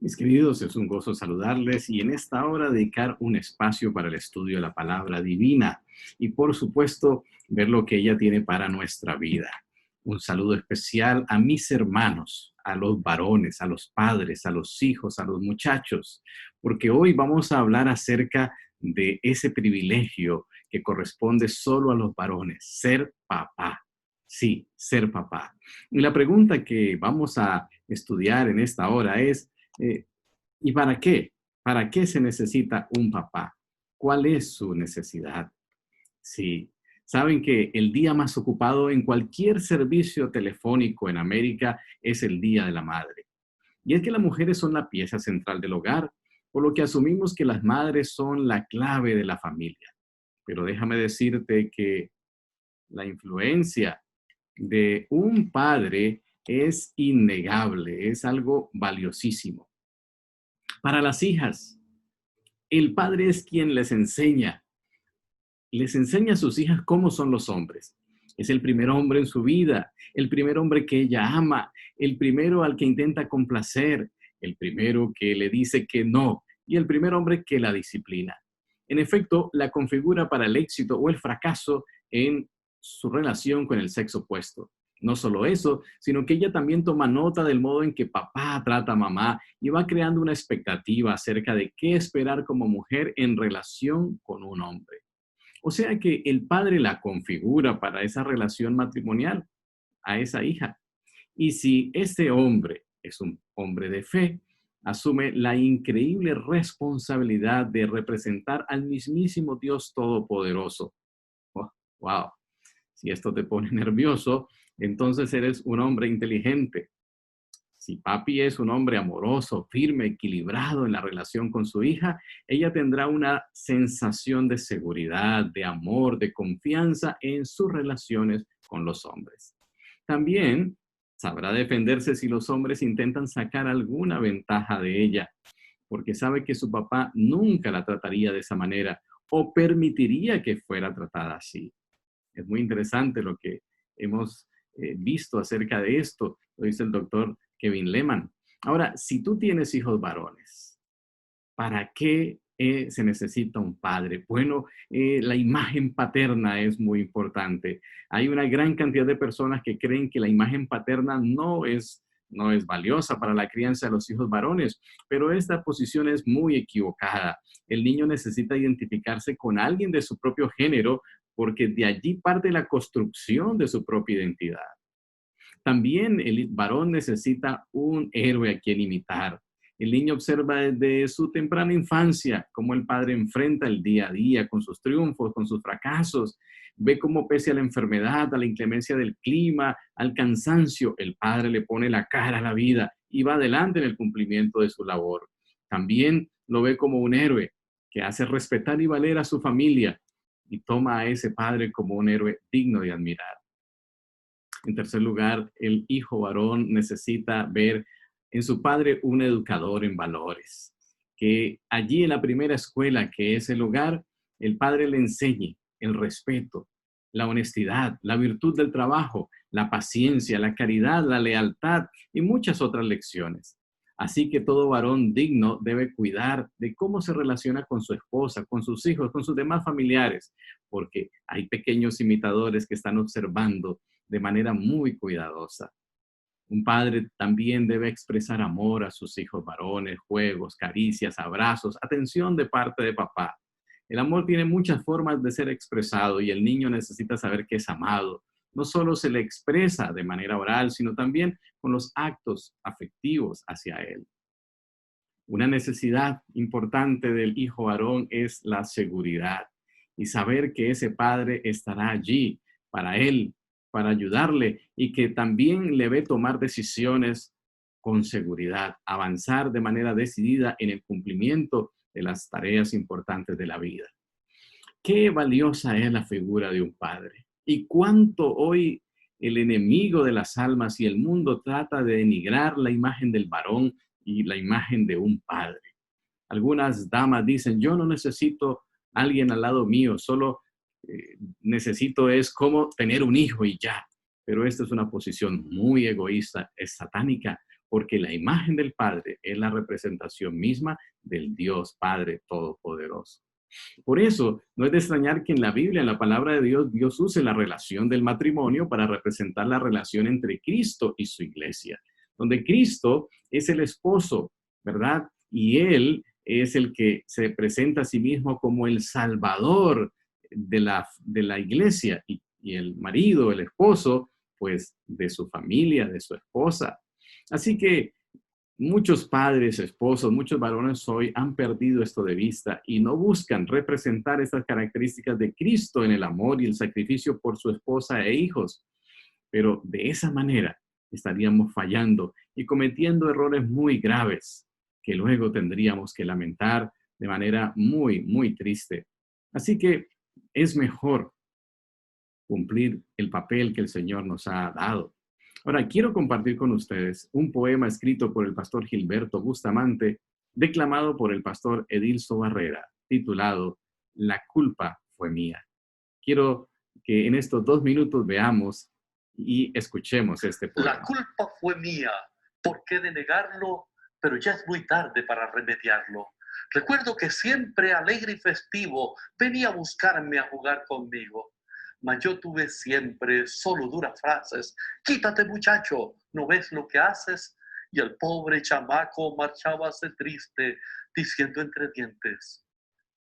Mis queridos, es un gozo saludarles y en esta hora dedicar un espacio para el estudio de la palabra divina y por supuesto ver lo que ella tiene para nuestra vida. Un saludo especial a mis hermanos, a los varones, a los padres, a los hijos, a los muchachos, porque hoy vamos a hablar acerca de ese privilegio que corresponde solo a los varones, ser papá. Sí, ser papá. Y la pregunta que vamos a estudiar en esta hora es, eh, ¿y para qué? ¿Para qué se necesita un papá? ¿Cuál es su necesidad? Sí, saben que el día más ocupado en cualquier servicio telefónico en América es el Día de la Madre. Y es que las mujeres son la pieza central del hogar, por lo que asumimos que las madres son la clave de la familia. Pero déjame decirte que la influencia de un padre es innegable, es algo valiosísimo. Para las hijas, el padre es quien les enseña a sus hijas cómo son los hombres. Es el primer hombre en su vida, el primer hombre que ella ama, el primero al que intenta complacer, el primero que le dice que no y el primer hombre que la disciplina. En efecto, la configura para el éxito o el fracaso en su relación con el sexo opuesto. No solo eso, sino que ella también toma nota del modo en que papá trata a mamá y va creando una expectativa acerca de qué esperar como mujer en relación con un hombre. O sea que el padre la configura para esa relación matrimonial a esa hija. Y si este hombre es un hombre de fe, asume la increíble responsabilidad de representar al mismísimo Dios Todopoderoso. Oh, wow, si esto te pone nervioso, entonces eres un hombre inteligente. Si papi es un hombre amoroso, firme, equilibrado en la relación con su hija, ella tendrá una sensación de seguridad, de amor, de confianza en sus relaciones con los hombres. También sabrá defenderse si los hombres intentan sacar alguna ventaja de ella, porque sabe que su papá nunca la trataría de esa manera o permitiría que fuera tratada así. Es muy interesante lo que hemos visto acerca de esto, lo dice el doctor Kevin Lehman. Ahora, si tú tienes hijos varones, ¿para qué se necesita un padre? Bueno, la imagen paterna es muy importante. Hay una gran cantidad de personas que creen que la imagen paterna no es valiosa para la crianza de los hijos varones, pero esta posición es muy equivocada. El niño necesita identificarse con alguien de su propio género porque de allí parte la construcción de su propia identidad. También el varón necesita un héroe a quien imitar. El niño observa desde su temprana infancia cómo el padre enfrenta el día a día con sus triunfos, con sus fracasos. Ve cómo pese a la enfermedad, a la inclemencia del clima, al cansancio, el padre le pone la cara a la vida y va adelante en el cumplimiento de su labor. También lo ve como un héroe que hace respetar y valer a su familia y toma a ese padre como un héroe digno de admirar. En tercer lugar, el hijo varón necesita ver en su padre un educador en valores, que allí en la primera escuela, que es el hogar, el padre le enseñe el respeto, la honestidad, la virtud del trabajo, la paciencia, la caridad, la lealtad y muchas otras lecciones. Así que todo varón digno debe cuidar de cómo se relaciona con su esposa, con sus hijos, con sus demás familiares, porque hay pequeños imitadores que están observando de manera muy cuidadosa. Un padre también debe expresar amor a sus hijos varones, juegos, caricias, abrazos, atención de parte de papá. El amor tiene muchas formas de ser expresado y el niño necesita saber que es amado. No solo se le expresa de manera oral, sino también con los actos afectivos hacia él. Una necesidad importante del hijo varón es la seguridad y saber que ese padre estará allí para él, para ayudarle y que también le ve tomar decisiones con seguridad, avanzar de manera decidida en el cumplimiento de las tareas importantes de la vida. Qué valiosa es la figura de un padre y cuánto hoy el enemigo de las almas y el mundo trata de denigrar la imagen del varón y la imagen de un padre. Algunas damas dicen, yo no necesito alguien al lado mío, solo necesito es como tener un hijo y ya. Pero esta es una posición muy egoísta, es satánica, porque la imagen del Padre es la representación misma del Dios Padre Todopoderoso. Por eso, no es de extrañar que en la Biblia, en la palabra de Dios, Dios use la relación del matrimonio para representar la relación entre Cristo y su iglesia, donde Cristo es el esposo, ¿verdad? Y Él es el que se presenta a sí mismo como el Salvador de la iglesia y el marido, el esposo, pues de su familia, de su esposa. Así que muchos padres, esposos, muchos varones hoy han perdido esto de vista y no buscan representar estas características de Cristo en el amor y el sacrificio por su esposa e hijos. Pero de esa manera estaríamos fallando y cometiendo errores muy graves que luego tendríamos que lamentar de manera muy, muy triste. Así que es mejor cumplir el papel que el Señor nos ha dado. Ahora, quiero compartir con ustedes un poema escrito por el pastor Gilberto Bustamante, declamado por el pastor Edilso Barrera, titulado La culpa fue mía. Quiero que en estos 2 minutos veamos y escuchemos este poema. La culpa fue mía. ¿Por qué de negarlo? Pero ya es muy tarde para remediarlo. Recuerdo que siempre alegre y festivo venía a buscarme a jugar conmigo. Mas yo tuve siempre solo duras frases. Quítate, muchacho, ¿no ves lo que haces? Y el pobre chamaco marchábase triste, diciendo entre dientes: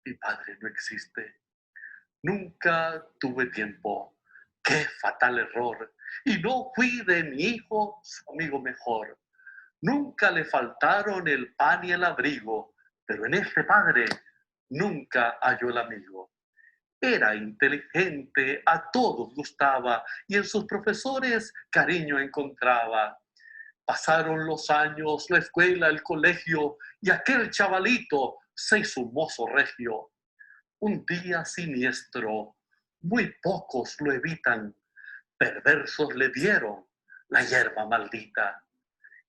mi padre no existe. Nunca tuve tiempo. ¡Qué fatal error! Y no fui de mi hijo su amigo mejor. Nunca le faltaron el pan y el abrigo, pero en este padre nunca halló el amigo. Era inteligente, a todos gustaba, y en sus profesores cariño encontraba. Pasaron los años, la escuela, el colegio, y aquel chavalito se hizo un mozo regio. Un día siniestro, muy pocos lo evitan, perversos le dieron la hierba maldita.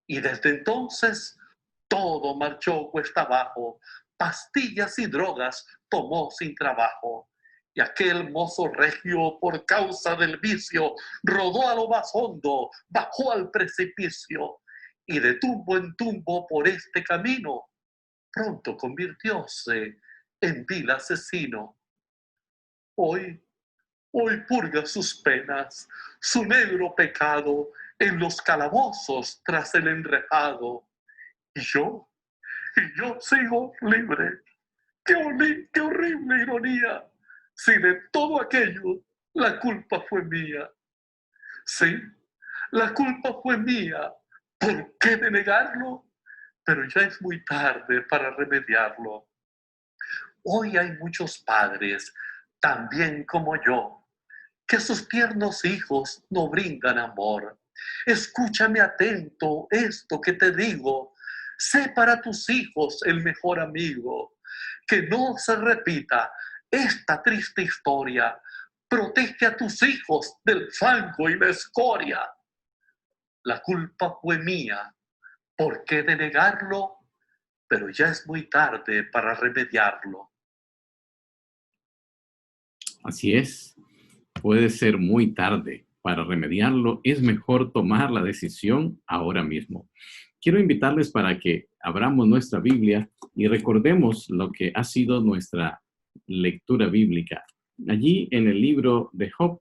Y desde entonces todo marchó cuesta abajo, pastillas y drogas tomó sin trabajo. Y aquel mozo regio, por causa del vicio, rodó a lo más hondo, bajó al precipicio, y de tumbo en tumbo por este camino, pronto convirtióse en vil asesino. Hoy purga sus penas, su negro pecado, en los calabozos tras el enrejado. Y yo sigo libre. ¡Qué horrible ironía! Si de todo aquello la culpa fue mía. Sí, la culpa fue mía. ¿Por qué de negarlo? Pero ya es muy tarde para remediarlo. Hoy hay muchos padres, también como yo, que a sus tiernos hijos no brindan amor. Escúchame atento esto que te digo. Sé para tus hijos el mejor amigo. Que no se repita esta triste historia. Protege a tus hijos del fango y la escoria. La culpa fue mía. ¿Por qué de negarlo? Pero ya es muy tarde para remediarlo. Así es, puede ser muy tarde para remediarlo. Es mejor tomar la decisión ahora mismo. Quiero invitarles para que abramos nuestra Biblia y recordemos lo que ha sido nuestra lectura bíblica. Allí en el libro de Job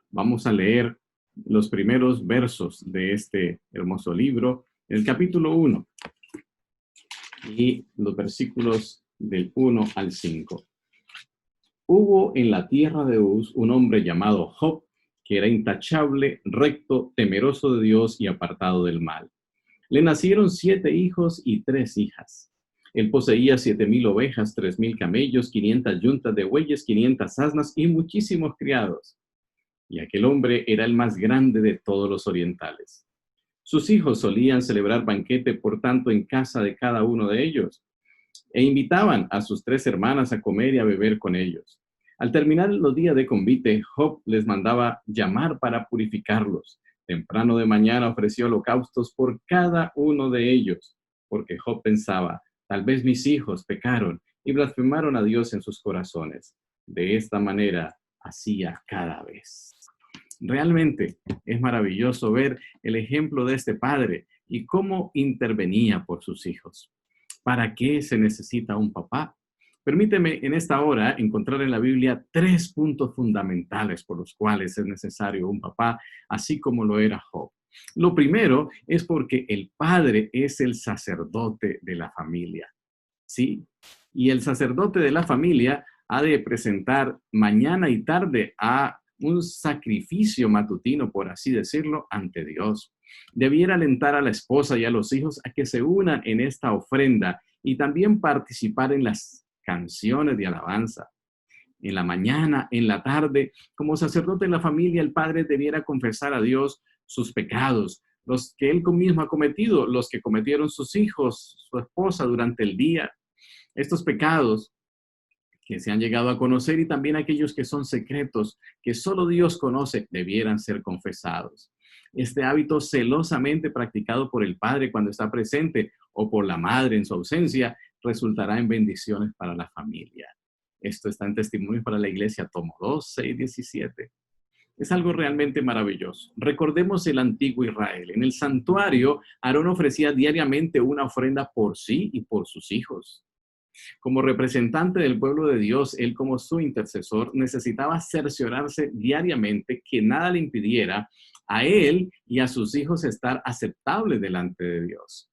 vamos a leer los primeros versos de este hermoso libro, el capítulo 1 y los versículos del 1 al 5. Hubo en la tierra de Uz un hombre llamado Job, que era intachable, recto, temeroso de Dios y apartado del mal. Le nacieron 7 hijos y 3 hijas. Él poseía 7,000 ovejas, 3,000 camellos, 500 yuntas de bueyes, 500 asnas y muchísimos criados. Y aquel hombre era el más grande de todos los orientales. Sus hijos solían celebrar banquete, por tanto, en casa de cada uno de ellos, e invitaban a sus 3 hermanas a comer y a beber con ellos. Al terminar los días de convite, Job les mandaba llamar para purificarlos. Temprano de mañana ofreció holocaustos por cada uno de ellos, porque Job pensaba: tal vez mis hijos pecaron y blasfemaron a Dios en sus corazones. De esta manera hacía cada vez. Realmente es maravilloso ver el ejemplo de este padre y cómo intervenía por sus hijos. ¿Para qué se necesita un papá? Permíteme en esta hora encontrar en la Biblia 3 puntos fundamentales por los cuales es necesario un papá, así como lo era Job. Lo primero es porque el padre es el sacerdote de la familia, ¿sí? Y el sacerdote de la familia ha de presentar mañana y tarde a un sacrificio matutino, por así decirlo, ante Dios. Debiera alentar a la esposa y a los hijos a que se unan en esta ofrenda y también participar en las canciones de alabanza. En la mañana, en la tarde, como sacerdote de la familia, el padre debiera confesar a Dios sus pecados, los que él mismo ha cometido, los que cometieron sus hijos, su esposa durante el día. Estos pecados que se han llegado a conocer y también aquellos que son secretos, que solo Dios conoce, debieran ser confesados. Este hábito celosamente practicado por el padre cuando está presente o por la madre en su ausencia resultará en bendiciones para la familia. Esto está en Testimonios para la Iglesia, tomo 2, 6, 17. Es algo realmente maravilloso. Recordemos el antiguo Israel. En el santuario, Aarón ofrecía diariamente una ofrenda por sí y por sus hijos. Como representante del pueblo de Dios, él como su intercesor necesitaba cerciorarse diariamente que nada le impidiera a él y a sus hijos estar aceptables delante de Dios.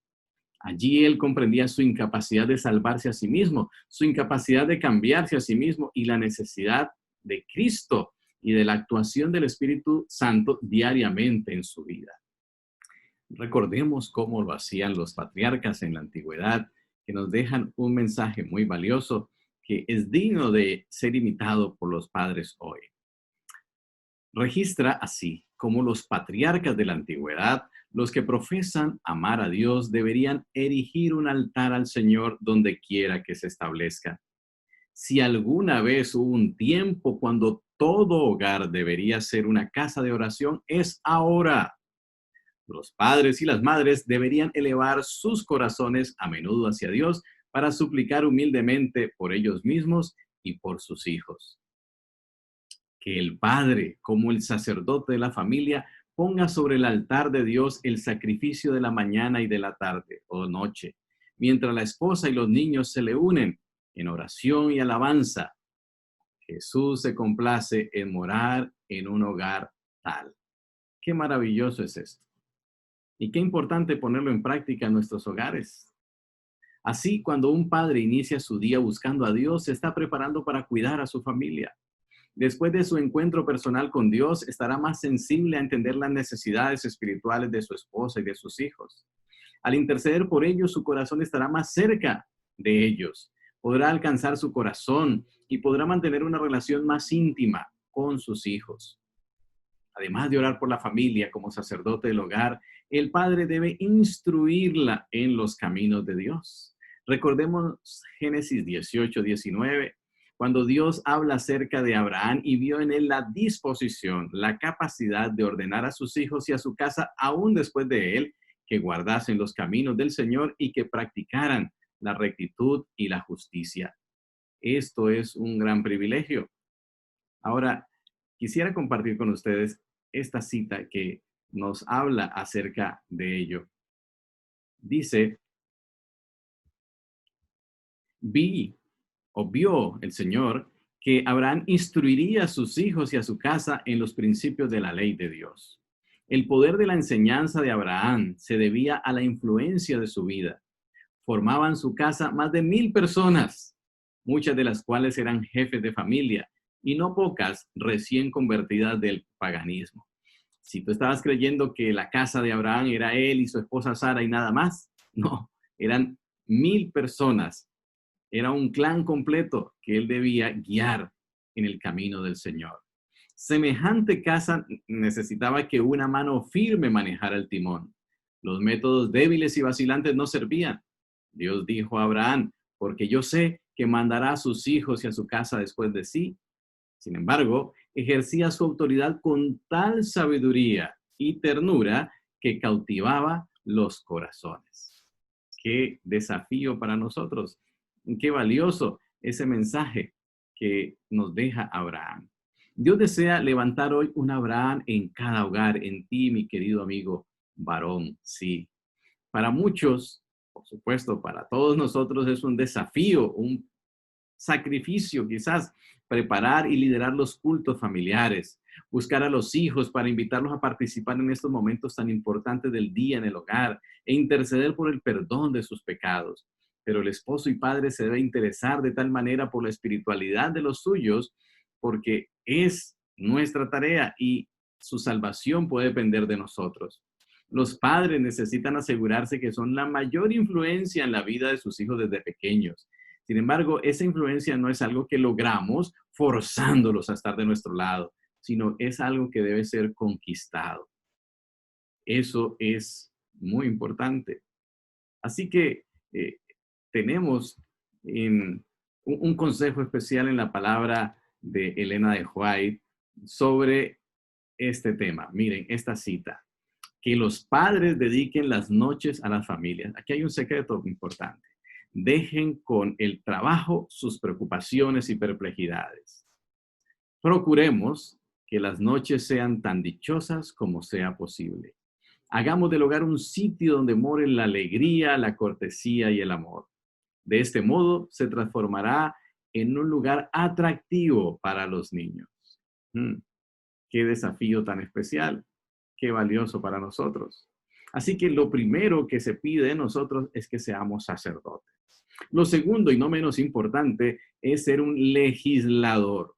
Allí él comprendía su incapacidad de salvarse a sí mismo, su incapacidad de cambiarse a sí mismo y la necesidad de Cristo y de la actuación del Espíritu Santo diariamente en su vida. Recordemos cómo lo hacían los patriarcas en la antigüedad, que nos dejan un mensaje muy valioso que es digno de ser imitado por los padres hoy. Registra así cómo los patriarcas de la antigüedad, los que profesan amar a Dios, deberían erigir un altar al Señor donde quiera que se establezca. Si alguna vez hubo un tiempo cuando todo hogar debería ser una casa de oración, es ahora. Los padres y las madres deberían elevar sus corazones a menudo hacia Dios para suplicar humildemente por ellos mismos y por sus hijos. Que el padre, como el sacerdote de la familia, ponga sobre el altar de Dios el sacrificio de la mañana y de la tarde o noche, mientras la esposa y los niños se le unen en oración y alabanza. Jesús se complace en morar en un hogar tal. Qué maravilloso es esto. Y qué importante ponerlo en práctica en nuestros hogares. Así, cuando un padre inicia su día buscando a Dios, se está preparando para cuidar a su familia. Después de su encuentro personal con Dios, estará más sensible a entender las necesidades espirituales de su esposa y de sus hijos. Al interceder por ellos, su corazón estará más cerca de ellos. Podrá alcanzar su corazón y podrá mantener una relación más íntima con sus hijos. Además de orar por la familia como sacerdote del hogar, el padre debe instruirla en los caminos de Dios. Recordemos Génesis 18, 19, cuando Dios habla acerca de Abraham y vio en él la disposición, la capacidad de ordenar a sus hijos y a su casa, aún después de él, que guardasen los caminos del Señor y que practicaran la rectitud y la justicia. Esto es un gran privilegio. Ahora, quisiera compartir con ustedes esta cita que nos habla acerca de ello. Dice, vio el Señor que Abraham instruiría a sus hijos y a su casa en los principios de la ley de Dios. El poder de la enseñanza de Abraham se debía a la influencia de su vida. Formaban su casa más de 1,000 personas, muchas de las cuales eran jefes de familia y no pocas recién convertidas del paganismo. Si tú estabas creyendo que la casa de Abraham era él y su esposa Sara y nada más, no, eran 1,000 personas. Era un clan completo que él debía guiar en el camino del Señor. Semejante casa necesitaba que una mano firme manejara el timón. Los métodos débiles y vacilantes no servían. Dios dijo a Abraham, porque yo sé que mandará a sus hijos y a su casa después de sí. Sin embargo, ejercía su autoridad con tal sabiduría y ternura que cautivaba los corazones. Qué desafío para nosotros. Qué valioso ese mensaje que nos deja Abraham. Dios desea levantar hoy un Abraham en cada hogar, en ti, mi querido amigo varón, sí. Para muchos, por supuesto, para todos nosotros es un desafío, un sacrificio quizás, preparar y liderar los cultos familiares, buscar a los hijos para invitarlos a participar en estos momentos tan importantes del día en el hogar e interceder por el perdón de sus pecados. Pero el esposo y padre se debe interesar de tal manera por la espiritualidad de los suyos, porque es nuestra tarea y su salvación puede depender de nosotros. Los padres necesitan asegurarse que son la mayor influencia en la vida de sus hijos desde pequeños. Sin embargo, esa influencia no es algo que logramos forzándolos a estar de nuestro lado, sino es algo que debe ser conquistado. Eso es muy importante. Así que tenemos un consejo especial en la palabra de Elena de White sobre este tema. Miren, esta cita. Que los padres dediquen las noches a las familias. Aquí hay un secreto importante. Dejen con el trabajo sus preocupaciones y perplejidades. Procuremos que las noches sean tan dichosas como sea posible. Hagamos del hogar un sitio donde moren la alegría, la cortesía y el amor. De este modo se transformará en un lugar atractivo para los niños. Qué desafío tan especial, qué valioso para nosotros. Así que lo primero que se pide de nosotros es que seamos sacerdotes. Lo segundo, y no menos importante, es ser un legislador.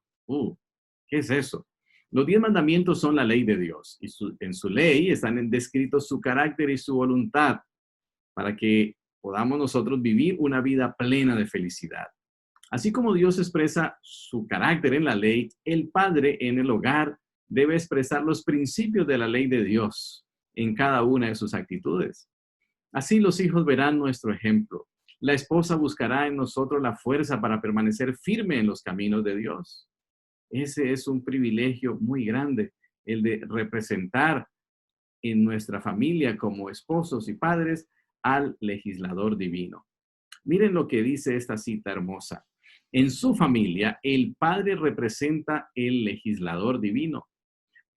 ¿Qué es eso? Los 10 mandamientos son la ley de Dios y en su ley están descritos su carácter y su voluntad para que podamos nosotros vivir una vida plena de felicidad. Así como Dios expresa su carácter en la ley, el padre en el hogar debe expresar los principios de la ley de Dios en cada una de sus actitudes. Así los hijos verán nuestro ejemplo. La esposa buscará en nosotros la fuerza para permanecer firme en los caminos de Dios. Ese es un privilegio muy grande, el de representar en nuestra familia como esposos y padres al legislador divino. Miren lo que dice esta cita hermosa. En su familia, el padre representa el legislador divino.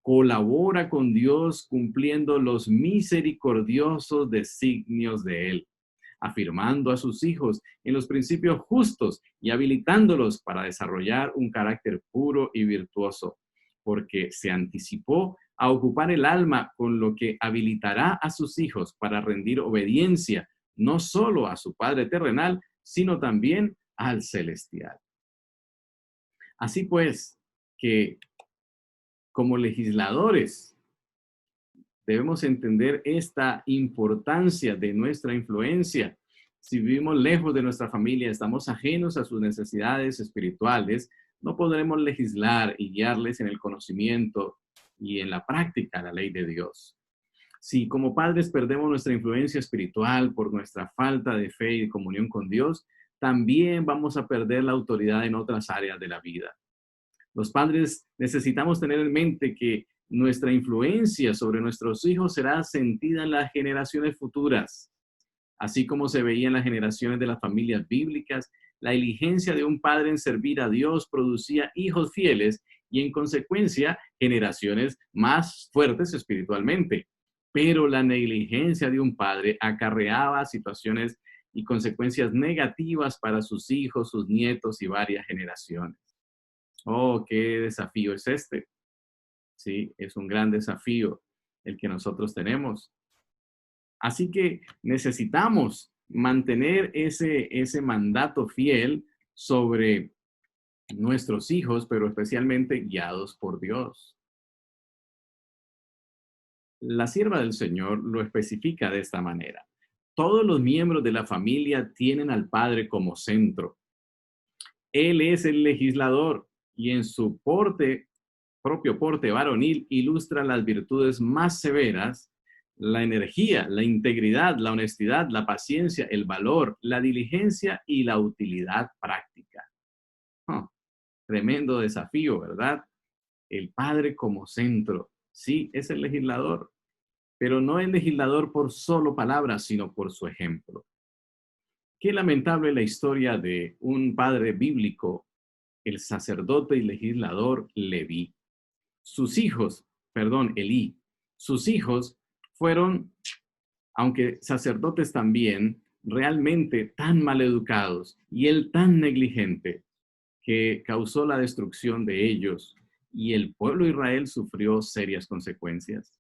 Colabora con Dios cumpliendo los misericordiosos designios de Él, afirmando a sus hijos en los principios justos y habilitándolos para desarrollar un carácter puro y virtuoso, porque se anticipó a ocupar el alma con lo que habilitará a sus hijos para rendir obediencia no solo a su Padre terrenal, sino también al celestial. Así pues, que como legisladores debemos entender esta importancia de nuestra influencia. Si vivimos lejos de nuestra familia, estamos ajenos a sus necesidades espirituales, no podremos legislar y guiarles en el conocimiento y en la práctica la ley de Dios. Si como padres perdemos nuestra influencia espiritual por nuestra falta de fe y de comunión con Dios, también vamos a perder la autoridad en otras áreas de la vida. Los padres necesitamos tener en mente que nuestra influencia sobre nuestros hijos será sentida en las generaciones futuras. Así como se veía en las generaciones de las familias bíblicas, la diligencia de un padre en servir a Dios producía hijos fieles y en consecuencia generaciones más fuertes espiritualmente. Pero la negligencia de un padre acarreaba situaciones y consecuencias negativas para sus hijos, sus nietos y varias generaciones. Oh, qué desafío es este. Sí, es un gran desafío el que nosotros tenemos. Así que necesitamos mantener ese mandato fiel sobre nuestros hijos, pero especialmente guiados por Dios. La sierva del Señor lo especifica de esta manera. Todos los miembros de la familia tienen al Padre como centro. Él es el legislador y en su propio porte varonil ilustra las virtudes más severas, la energía, la integridad, la honestidad, la paciencia, el valor, la diligencia y la utilidad práctica. Tremendo desafío, ¿verdad? El padre como centro. Sí, es el legislador, pero no el legislador por solo palabras, sino por su ejemplo. Qué lamentable la historia de un padre bíblico, el sacerdote y legislador Leví. Elí, sus hijos fueron aunque sacerdotes también, realmente tan mal educados y él tan negligente que causó la destrucción de ellos y el pueblo de Israel sufrió serias consecuencias.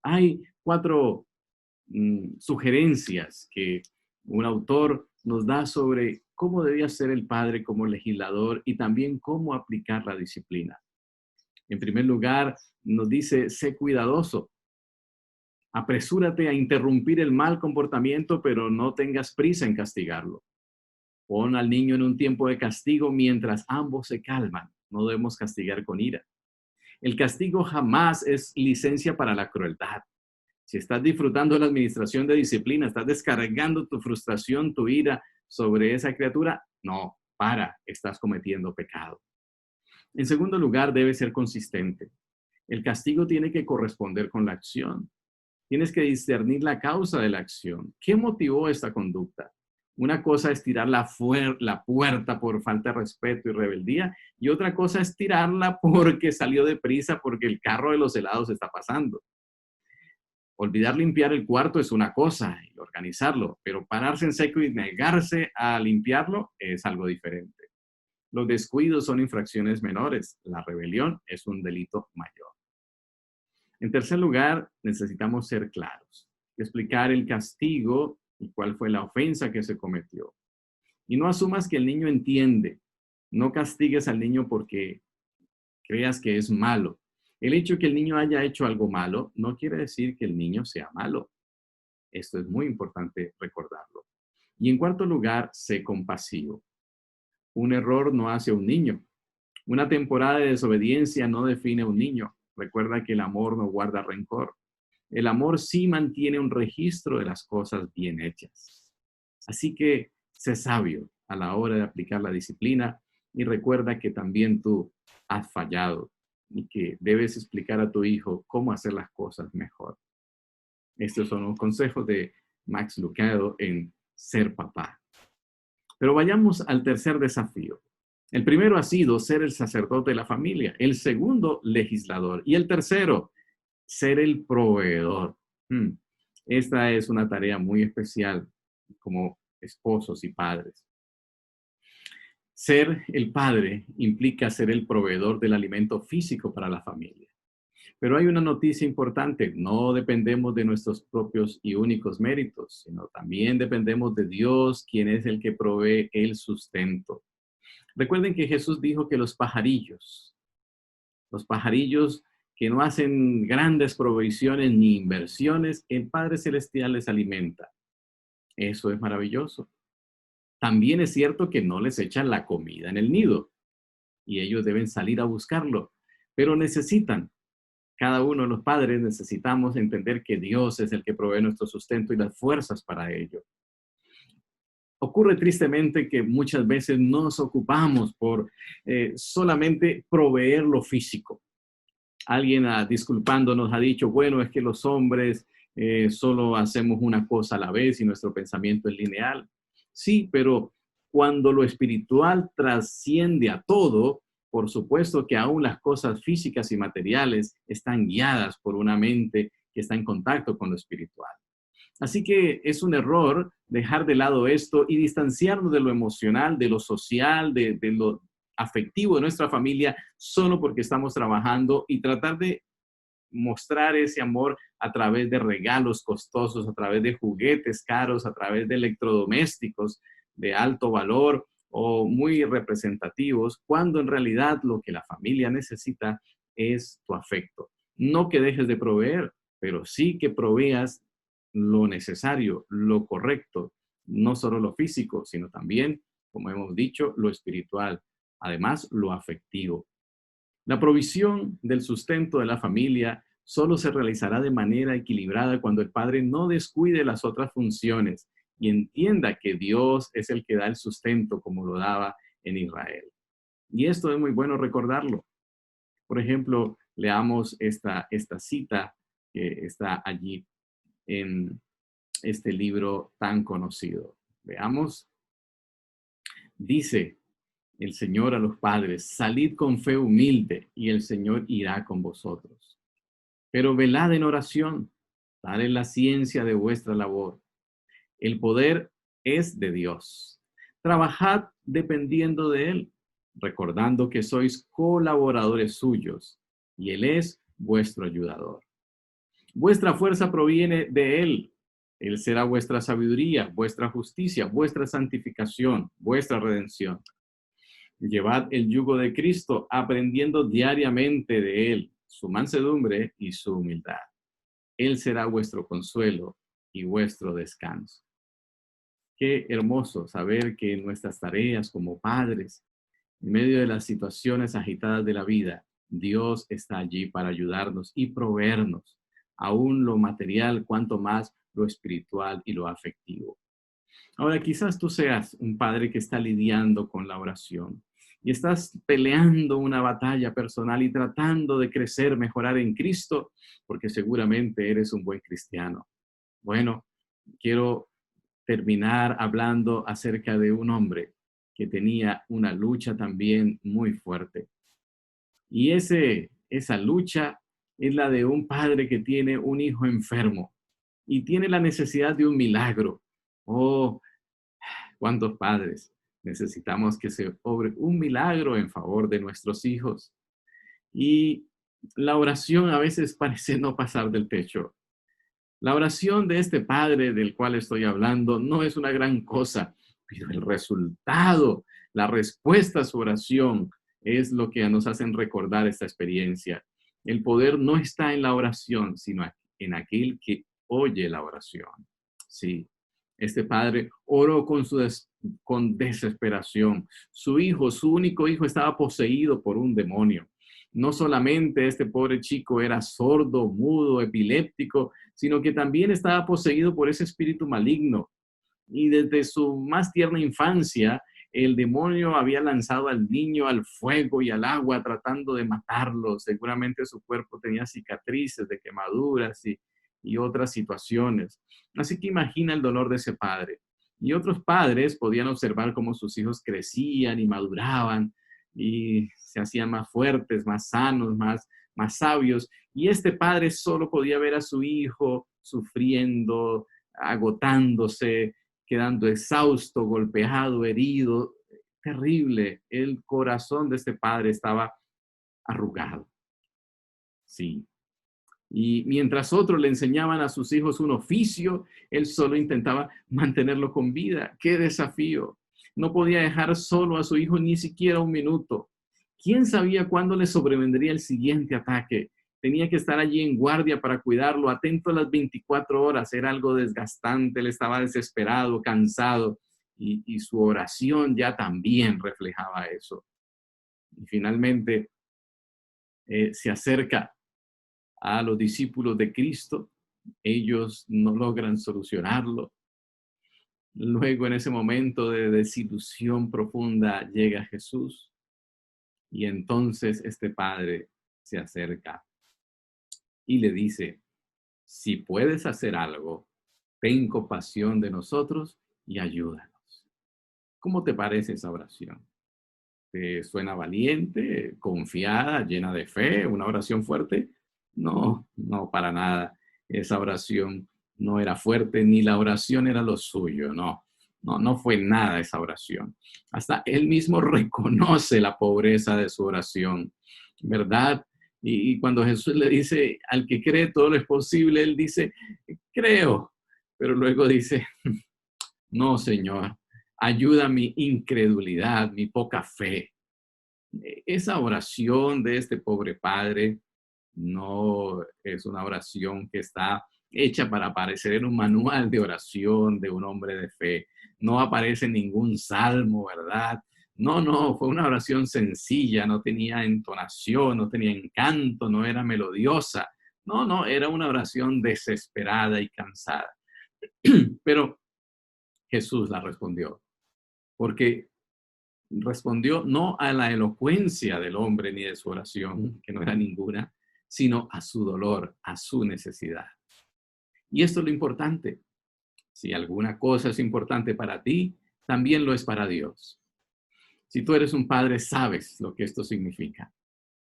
Hay cuatro sugerencias que un autor nos da sobre cómo debía ser el padre como legislador y también cómo aplicar la disciplina. En primer lugar, nos dice, sé cuidadoso. Apresúrate a interrumpir el mal comportamiento, pero no tengas prisa en castigarlo. Pon al niño en un tiempo de castigo mientras ambos se calman. No debemos castigar con ira. El castigo jamás es licencia para la crueldad. Si estás disfrutando de la administración de disciplina, estás descargando tu frustración, tu ira sobre esa criatura, no, estás cometiendo pecado. En segundo lugar, debe ser consistente. El castigo tiene que corresponder con la acción. Tienes que discernir la causa de la acción. ¿Qué motivó esta conducta? Una cosa es tirar la puerta por falta de respeto y rebeldía, y otra cosa es tirarla porque salió deprisa, porque el carro de los helados está pasando. Olvidar limpiar el cuarto es una cosa, y organizarlo, pero pararse en seco y negarse a limpiarlo es algo diferente. Los descuidos son infracciones menores, la rebelión es un delito mayor. En tercer lugar, necesitamos ser claros, explicar el castigo y cuál fue la ofensa que se cometió. Y no asumas que el niño entiende. No castigues al niño porque creas que es malo. El hecho de que el niño haya hecho algo malo no quiere decir que el niño sea malo. Esto es muy importante recordarlo. Y en cuarto lugar, sé compasivo. Un error no hace a un niño. Una temporada de desobediencia no define a un niño. Recuerda que el amor no guarda rencor. El amor sí mantiene un registro de las cosas bien hechas. Así que sé sabio a la hora de aplicar la disciplina y recuerda que también tú has fallado y que debes explicar a tu hijo cómo hacer las cosas mejor. Estos son los consejos de Max Lucado en Ser Papá. Pero vayamos al tercer desafío. El primero ha sido ser el sacerdote de la familia, el segundo, legislador, y el tercero, ser el proveedor. Esta es una tarea muy especial como esposos y padres. Ser el padre implica ser el proveedor del alimento físico para la familia. Pero hay una noticia importante, no dependemos de nuestros propios y únicos méritos, sino también dependemos de Dios, quien es el que provee el sustento. Recuerden que Jesús dijo que los pajarillos que no hacen grandes provisiones ni inversiones, el Padre Celestial les alimenta. Eso es maravilloso. También es cierto que no les echan la comida en el nido y ellos deben salir a buscarlo, pero cada uno de los padres necesitamos entender que Dios es el que provee nuestro sustento y las fuerzas para ello. Ocurre tristemente que muchas veces nos ocupamos por solamente proveer lo físico. Alguien disculpándonos ha dicho, bueno, es que los hombres solo hacemos una cosa a la vez y nuestro pensamiento es lineal. Sí, pero cuando lo espiritual trasciende a todo, por supuesto que aún las cosas físicas y materiales están guiadas por una mente que está en contacto con lo espiritual. Así que es un error dejar de lado esto y distanciarnos de lo emocional, de lo social, de lo afectivo de nuestra familia, solo porque estamos trabajando y tratar de mostrar ese amor a través de regalos costosos, a través de juguetes caros, a través de electrodomésticos de alto valor o muy representativos, cuando en realidad lo que la familia necesita es tu afecto. No que dejes de proveer, pero sí que proveas lo necesario, lo correcto, no solo lo físico, sino también, como hemos dicho, lo espiritual, además lo afectivo. La provisión del sustento de la familia solo se realizará de manera equilibrada cuando el padre no descuide las otras funciones y entienda que Dios es el que da el sustento como lo daba en Israel. Y esto es muy bueno recordarlo. Por ejemplo, leamos esta cita que está allí en este libro tan conocido. Veamos. Dice el Señor a los padres, salid con fe humilde y el Señor irá con vosotros. Pero velad en oración Tal es la ciencia de vuestra labor. El poder es de Dios. Trabajad dependiendo de Él, recordando que sois colaboradores suyos y Él es vuestro ayudador. Vuestra fuerza proviene de Él. Él será vuestra sabiduría, vuestra justicia, vuestra santificación, vuestra redención. Llevad el yugo de Cristo, aprendiendo diariamente de Él, su mansedumbre y su humildad. Él será vuestro consuelo y vuestro descanso. Qué hermoso saber que en nuestras tareas como padres, en medio de las situaciones agitadas de la vida, Dios está allí para ayudarnos y proveernos, aún lo material, cuanto más lo espiritual y lo afectivo. Ahora, quizás tú seas un padre que está lidiando con la oración y estás peleando una batalla personal y tratando de crecer, mejorar en Cristo, porque seguramente eres un buen cristiano. Bueno, quiero terminar hablando acerca de un hombre que tenía una lucha también muy fuerte. Y esa lucha es la de un padre que tiene un hijo enfermo y tiene la necesidad de un milagro. Oh, ¿cuántos padres necesitamos que se obre un milagro en favor de nuestros hijos? Y la oración a veces parece no pasar del techo. La oración de este padre del cual estoy hablando no es una gran cosa, pero el resultado, la respuesta a su oración es lo que nos hacen recordar esta experiencia. El poder no está en la oración, sino en aquel que oye la oración. Sí, este padre oró con desesperación. Su hijo, su único hijo, estaba poseído por un demonio. No solamente este pobre chico era sordo, mudo, epiléptico, sino que también estaba poseído por ese espíritu maligno. Y desde su más tierna infancia, el demonio había lanzado al niño al fuego y al agua tratando de matarlo. Seguramente su cuerpo tenía cicatrices de quemaduras y otras situaciones. Así que imagina el dolor de ese padre. Y otros padres podían observar cómo sus hijos crecían y maduraban y se hacían más fuertes, más sanos, más sabios. Y este padre solo podía ver a su hijo sufriendo, agotándose, quedando exhausto, golpeado, herido. Terrible. El corazón de este padre estaba arrugado. Sí. Y mientras otros le enseñaban a sus hijos un oficio, él solo intentaba mantenerlo con vida. ¡Qué desafío! No podía dejar solo a su hijo ni siquiera un minuto. ¿Quién sabía cuándo le sobrevendría el siguiente ataque? Tenía que estar allí en guardia para cuidarlo, atento a las 24 horas. Era algo desgastante, él estaba desesperado, cansado, y su oración ya también reflejaba eso. Y finalmente se acerca a los discípulos de Cristo. Ellos no logran solucionarlo. Luego, en ese momento de desilusión profunda, llega Jesús y entonces este padre se acerca y le dice: si puedes hacer algo, ten compasión de nosotros y ayúdanos. ¿Cómo te parece esa oración? ¿Te suena valiente, confiada, llena de fe, una oración fuerte? No, no, para nada. Esa oración no era fuerte, ni la oración era lo suyo, no. No, no fue nada esa oración. Hasta él mismo reconoce la pobreza de su oración, ¿verdad? Y cuando Jesús le dice, al que cree todo lo es posible, él dice, creo, pero luego dice, no, Señor, ayuda mi incredulidad, mi poca fe. Esa oración de este pobre padre no es una oración que está hecha para aparecer en un manual de oración de un hombre de fe. No aparece en ningún salmo, ¿verdad? No, no, fue una oración sencilla, no tenía entonación, no tenía encanto, no era melodiosa. No, no, era una oración desesperada y cansada. Pero Jesús la respondió, porque respondió no a la elocuencia del hombre ni de su oración, que no era ninguna, sino a su dolor, a su necesidad. Y esto es lo importante. Si alguna cosa es importante para ti, también lo es para Dios. Si tú eres un padre, sabes lo que esto significa.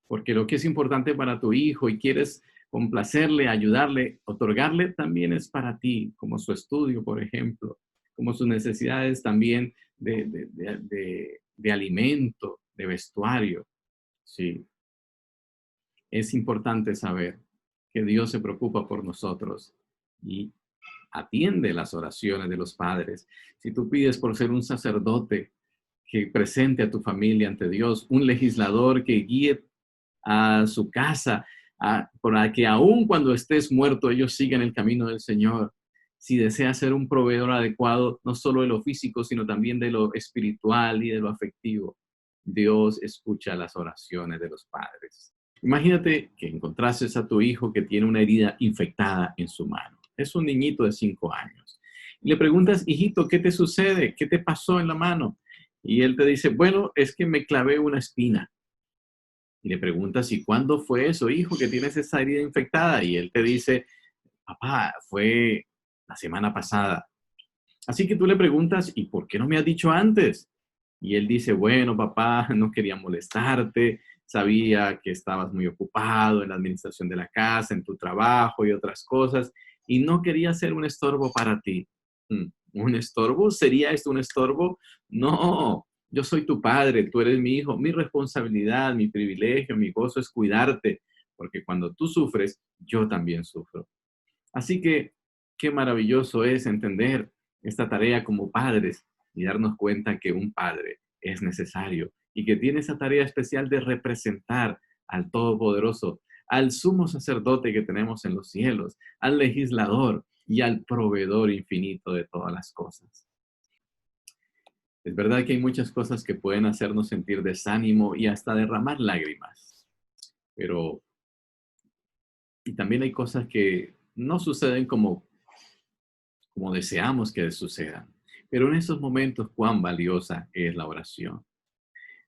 Porque lo que es importante para tu hijo y quieres complacerle, ayudarle, otorgarle también es para ti, como su estudio, por ejemplo, como sus necesidades también de alimento, de vestuario. Sí, es importante saber que Dios se preocupa por nosotros y atiende las oraciones de los padres. Si tú pides por ser un sacerdote que presente a tu familia ante Dios, un legislador que guíe a su casa, para que aun cuando estés muerto, ellos sigan el camino del Señor. Si deseas ser un proveedor adecuado, no solo de lo físico, sino también de lo espiritual y de lo afectivo, Dios escucha las oraciones de los padres. Imagínate que encontrases a tu hijo que tiene una herida infectada en su mano. Es un niñito de 5 años. Y le preguntas, hijito, ¿qué te sucede? ¿Qué te pasó en la mano? Y él te dice, bueno, es que me clavé una espina. Y le preguntas, ¿y cuándo fue eso, hijo, que tienes esa herida infectada? Y él te dice, papá, fue la semana pasada. Así que tú le preguntas, ¿y por qué no me has dicho antes? Y él dice, bueno, papá, no quería molestarte, sabía que estabas muy ocupado en la administración de la casa, en tu trabajo y otras cosas, y no quería ser un estorbo para ti. ¿Un estorbo? ¿Sería esto un estorbo? No, yo soy tu padre, tú eres mi hijo, mi responsabilidad, mi privilegio, mi gozo es cuidarte, porque cuando tú sufres, yo también sufro. Así que qué maravilloso es entender esta tarea como padres y darnos cuenta que un padre es necesario y que tiene esa tarea especial de representar al Todopoderoso, al sumo sacerdote que tenemos en los cielos, al legislador y al proveedor infinito de todas las cosas. Es verdad que hay muchas cosas que pueden hacernos sentir desánimo y hasta derramar lágrimas, pero y también hay cosas que no suceden como deseamos que sucedan. Pero en esos momentos, cuán valiosa es la oración.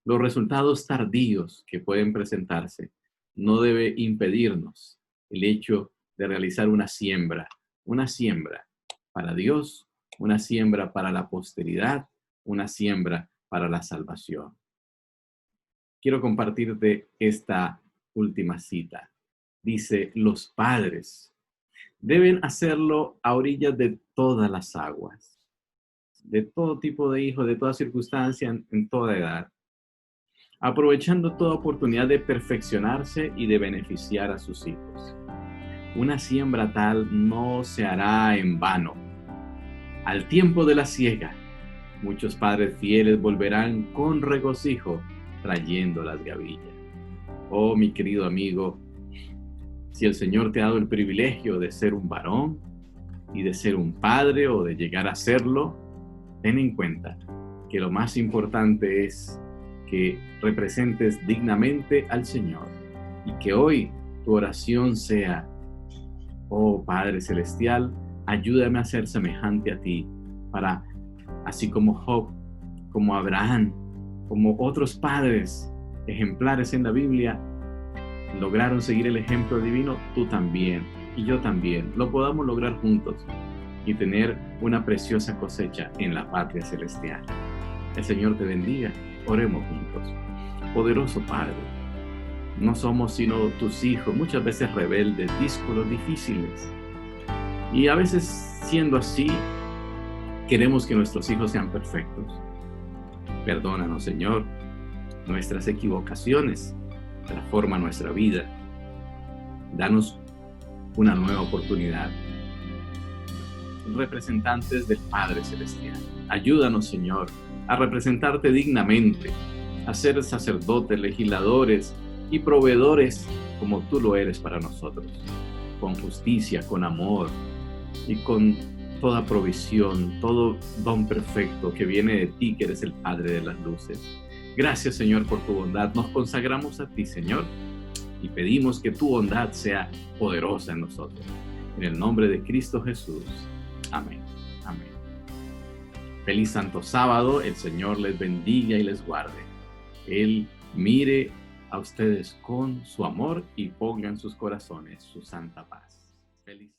Los resultados tardíos que pueden presentarse no debe impedirnos el hecho de realizar una siembra para Dios, una siembra para la posteridad, una siembra para la salvación. Quiero compartirte esta última cita. Dice, los padres deben hacerlo a orillas de todas las aguas, de todo tipo de hijos, de toda circunstancia, en toda edad, aprovechando toda oportunidad de perfeccionarse y de beneficiar a sus hijos. Una siembra tal no se hará en vano. Al tiempo de la siega, muchos padres fieles volverán con regocijo trayendo las gavillas. Oh, mi querido amigo, si el Señor te ha dado el privilegio de ser un varón y de ser un padre o de llegar a serlo, ten en cuenta que lo más importante es que representes dignamente al Señor y que hoy tu oración sea, oh Padre Celestial, ayúdame a ser semejante a ti, para, así como Job, como Abraham, como otros padres ejemplares en la Biblia, lograron seguir el ejemplo divino, tú también y yo también lo podamos lograr juntos y tener una preciosa cosecha en la patria celestial. El Señor te bendiga. Oremos juntos. Poderoso Padre, no somos sino tus hijos, muchas veces rebeldes, díscolos, difíciles. Y a veces, siendo así, queremos que nuestros hijos sean perfectos. Perdónanos, Señor, nuestras equivocaciones, transforma nuestra vida. Danos una nueva oportunidad. Representantes del Padre Celestial, ayúdanos, Señor, a representarte dignamente, a ser sacerdotes, legisladores y proveedores como tú lo eres para nosotros, con justicia, con amor y con toda provisión, todo don perfecto que viene de ti, que eres el Padre de las luces. Gracias, Señor, por tu bondad. Nos consagramos a ti, Señor, y pedimos que tu bondad sea poderosa en nosotros. En el nombre de Cristo Jesús. Amén. Amén. Feliz Santo Sábado. El Señor les bendiga y les guarde. Él mire a ustedes con su amor y ponga en sus corazones su santa paz. Feliz